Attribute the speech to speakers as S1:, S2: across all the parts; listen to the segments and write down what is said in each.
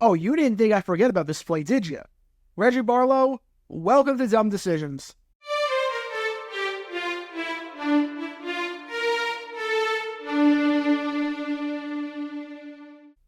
S1: Oh, you didn't think I forget about this play, did you? Reggie Barlow, welcome to Dumb Decisions.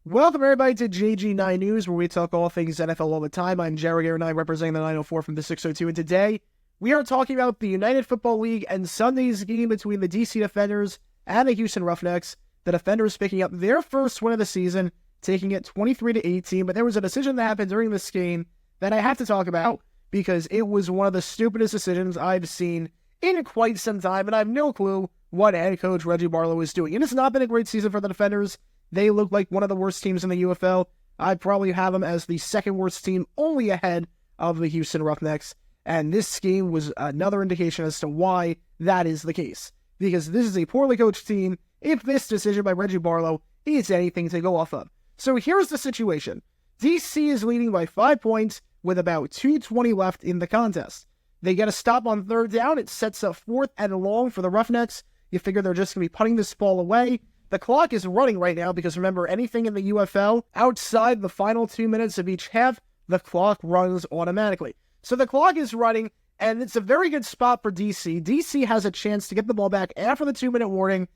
S1: Welcome everybody to JG9 News, where we talk all things NFL all the time. I'm Jared Garrett, representing the 904 from the 602, and today we are talking about the United Football League and Sunday's game between the DC Defenders and the Houston Roughnecks. The Defenders picking up their first win of the season, taking it 23-18, but there was a decision that happened during this game that I have to talk about because it was one of the stupidest decisions I've seen in quite some time, and I have no clue what head coach Reggie Barlow is doing. It has not been a great season for the Defenders. They look like one of the worst teams in the UFL. I'd probably have them as the second worst team, only ahead of the Houston Roughnecks. And this game was another indication as to why that is the case. Because this is a poorly coached team. If this decision by Reggie Barlow is anything to go off of. So here's the situation. DC is leading by 5 points with about 2:20 left in the contest. They get a stop on third down. It sets up 4th and long for the Roughnecks. You figure they're just going to be punting this ball away. The clock is running right now because remember, anything in the UFL, outside the final 2 minutes of each half, the clock runs automatically. So the clock is running, and it's a very good spot for DC. DC has a chance to get the ball back after the 2-minute warning.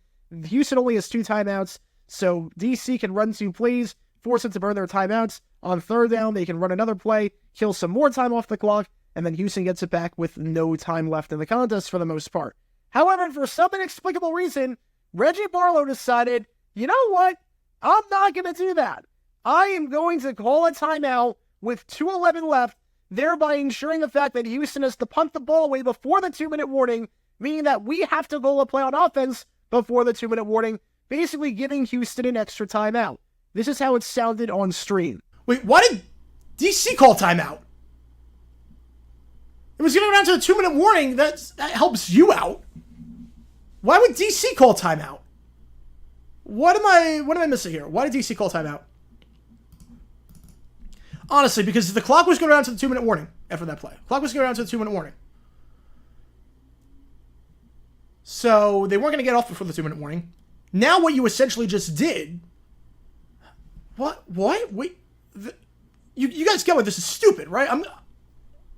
S1: Houston only has 2 timeouts, so DC can run 2 plays, force it to burn their timeouts. On third down, they can run another play, kill some more time off the clock, and then Houston gets it back with no time left in the contest for the most part. However, for some inexplicable reason, Reggie Barlow decided, you know what? I'm not going to do that. I am going to call a timeout with 2:11 left, thereby ensuring the fact that Houston has to punt the ball away before the 2-minute warning, meaning that we have to goal a play on offense before the 2-minute warning, basically giving Houston an extra timeout. This is how it sounded on stream.
S2: Wait, why did DC call timeout? It was getting around to the 2-minute warning. That helps you out. Why would DC call timeout? What am I missing here? Why did DC call timeout? Honestly, because the clock was going around to the 2-minute warning after that play. Clock was going around to the 2-minute warning. So they weren't going to get off before the 2-minute warning. Now what you essentially just did... What? Wait. You guys get what this is stupid, right?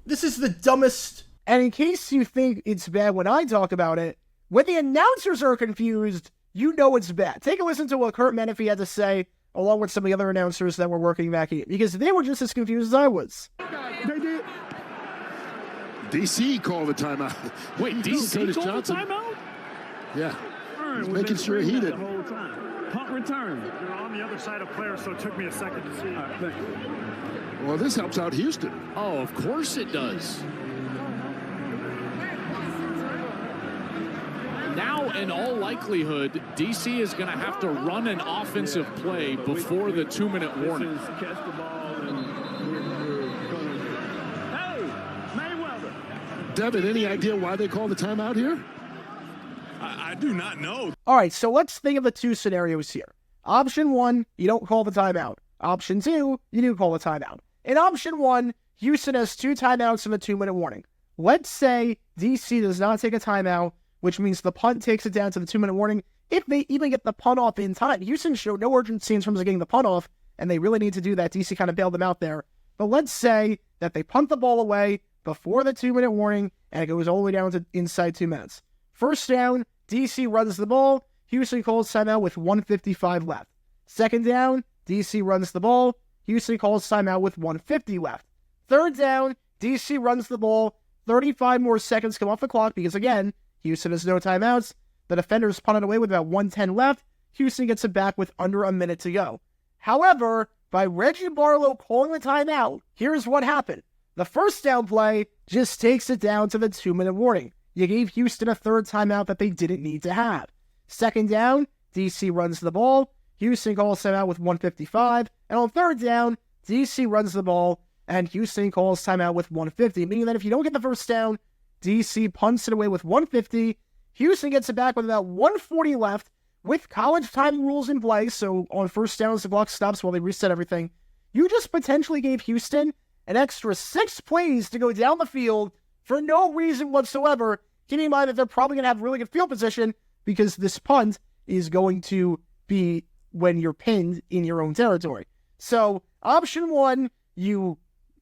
S2: This is the dumbest...
S1: And in case you think it's bad when I talk about it, when the announcers are confused, you know it's bad. Take a listen to what Kurt Menefee had to say, along with some of the other announcers that were working back here, because they were just as confused as I was.
S3: They did. DC called the timeout.
S4: Wait, DC called the timeout?
S3: Yeah. He's making sure he did.
S4: Punt return.
S5: You're on the other side of players, so it took me a second to see.
S4: Thank you.
S3: Well, this helps out Houston.
S4: Oh, of course it does. Now, in all likelihood, DC is going to have to run an offensive play before the 2-minute warning.
S5: Catch the ball and hey, Mayweather.
S3: Devin, any idea why they called the timeout here?
S5: I do not know.
S1: All right, so let's think of the 2 scenarios here. Option 1, you don't call the timeout. Option 2, you do call the timeout. In option 1, Houston has 2 timeouts and a 2-minute warning. Let's say DC does not take a timeout, which means the punt takes it down to the 2-minute warning. If they even get the punt off in time, Houston showed no urgency in terms of getting the punt off, and they really need to do that. DC kind of bailed them out there. But let's say that they punt the ball away before the 2-minute warning, and it goes all the way down to inside 2 minutes. First down, DC runs the ball. Houston calls timeout with 1:55 left. Second down, DC runs the ball. Houston calls timeout with 1:50 left. Third down, DC runs the ball. 35 more seconds come off the clock because, again, Houston has no timeouts. The Defenders punt it away with about 1:10 left. Houston gets it back with under a minute to go. However, by Reggie Barlow calling the timeout, here's what happened. The first down play just takes it down to the 2-minute warning. You gave Houston a third timeout that they didn't need to have. Second down, DC runs the ball. Houston calls timeout with 1:55. And on third down, DC runs the ball, and Houston calls timeout with 1:50, meaning that if you don't get the first down, DC punts it away with 1:50. Houston gets it back with about 1:40 left with college time rules in place, so on first downs, the clock stops while they reset everything. You just potentially gave Houston an extra 6 plays to go down the field for no reason whatsoever, keeping in mind that they're probably going to have really good field position because this punt is going to be when you're pinned in your own territory. So Option 1, you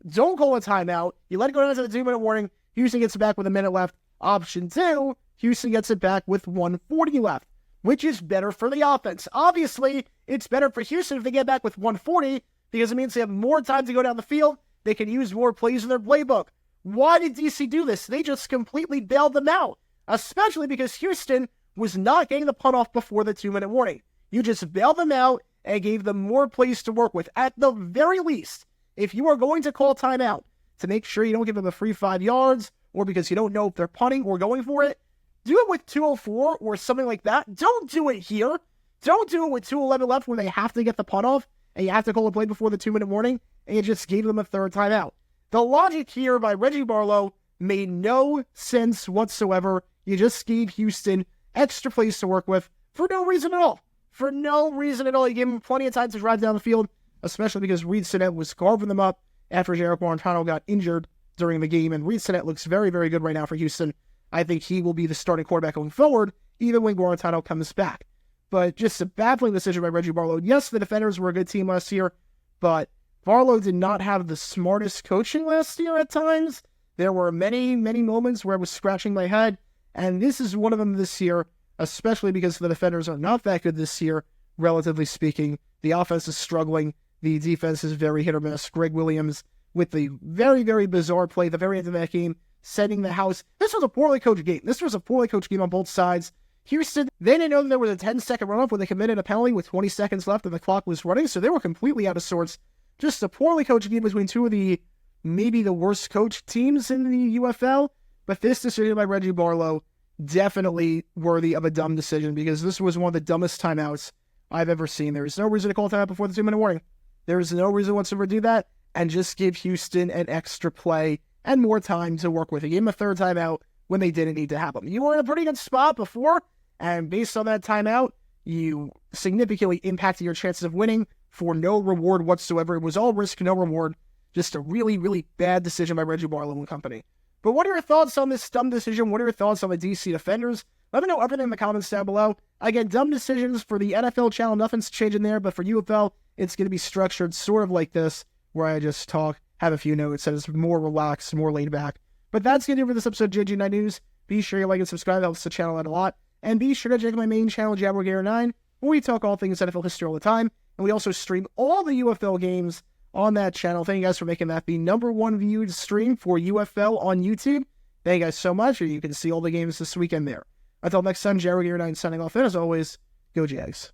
S1: don't call a timeout. You let it go down to the 2-minute warning. Houston gets it back with a minute left. Option 2, Houston gets it back with 1:40 left, which is better for the offense. Obviously, it's better for Houston if they get back with 1:40 because it means they have more time to go down the field. They can use more plays in their playbook. Why did DC do this? They just completely bailed them out, especially because Houston was not getting the punt off before the 2-minute warning. You just bailed them out and gave them more plays to work with. At the very least, if you are going to call timeout to make sure you don't give them a free 5 yards, or because you don't know if they're punting or going for it, do it with 2:04 or something like that. Don't do it here. Don't do it with 2:11 left where they have to get the punt off and you have to call a play before the 2-minute warning, and you just gave them a third timeout. The logic here by Reggie Barlow made no sense whatsoever. You just gave Houston extra plays to work with for no reason at all. For no reason at all. You gave them plenty of time to drive down the field, especially because Reed Sinnett was carving them up after Jarek Guarantano got injured during the game, and Reed Sinnett looks very, very good right now for Houston. I think he will be the starting quarterback going forward, even when Guarantano comes back. But just a baffling decision by Reggie Barlow. Yes, the Defenders were a good team last year, but Barlow did not have the smartest coaching last year at times. There were many, many moments where I was scratching my head, and this is one of them this year, especially because the Defenders are not that good this year, relatively speaking. The offense is struggling. The defense is very hit or miss. Greg Williams with the very, very bizarre play at the very end of that game, setting the house. This was a poorly coached game. This was a poorly coached game on both sides. Houston, they didn't know that there was a 10-second runoff when they committed a penalty with 20 seconds left and the clock was running, so they were completely out of sorts. Just a poorly coached game between two of the, maybe the worst coached teams in the UFL, but this decision by Reggie Barlow, definitely worthy of a dumb decision because this was one of the dumbest timeouts I've ever seen. There is no reason to call timeout before the 2-minute warning. There is no reason whatsoever to do that, and just give Houston an extra play and more time to work with. He gave him a third timeout when they didn't need to have them. You were in a pretty good spot before, and based on that timeout, you significantly impacted your chances of winning for no reward whatsoever. It was all risk, no reward. Just a really, really bad decision by Reggie Barlow and company. But what are your thoughts on this dumb decision? What are your thoughts on the DC Defenders? Let me know everything in the comments down below. Again, dumb decisions for the NFL channel, nothing's changing there, but for UFL, it's going to be structured sort of like this, where I just talk, have a few notes, and it's more relaxed, more laid back. But that's going to do it for this episode of JG9 News. Be sure you like and subscribe, that helps the channel out a lot. And be sure to check out my main channel, Jaguar9, where we talk all things NFL history all the time. And we also stream all the UFL games on that channel. Thank you guys for making that the #1 viewed stream for UFL on YouTube. Thank you guys so much. You can see all the games this weekend there. Until next time, Jaguar9 signing off. And as always, go Jags.